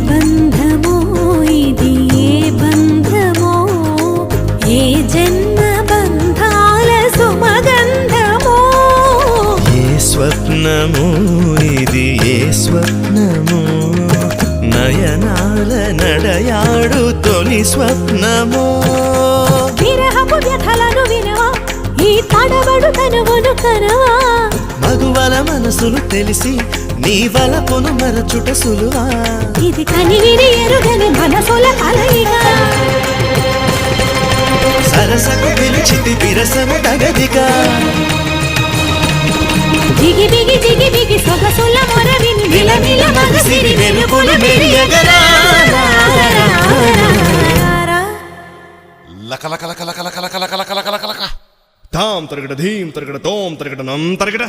బంధమో ఇది ఏ బంధమో ఏ జన్మ బంధాల సుమగంధమో ఏ స్వప్నమో ఇది ఏ స్వప్నమో నయనాల నడయాడు తొలి స్వప్నమో విరహపు వ్యథలను వినవా ఈ తడబడు తనువును కనవా మగువల మనసులు తెలిసి నీ వలపును మరచుట సులువా ఇది కనివిని ఎరుగని మనసుల కలయిక సరసకు పిలిచితి విరసము తగదిగా జిగి బిగి జిగి బిగి సొగసుల మొరవిని నిలనిల మగసిరి వెలుగులు మెరియగరా లక లక లక లక లక లక లక లక లక లక తాం తరగడ ధీం తరగడ తోం తరగడ నం తరగడ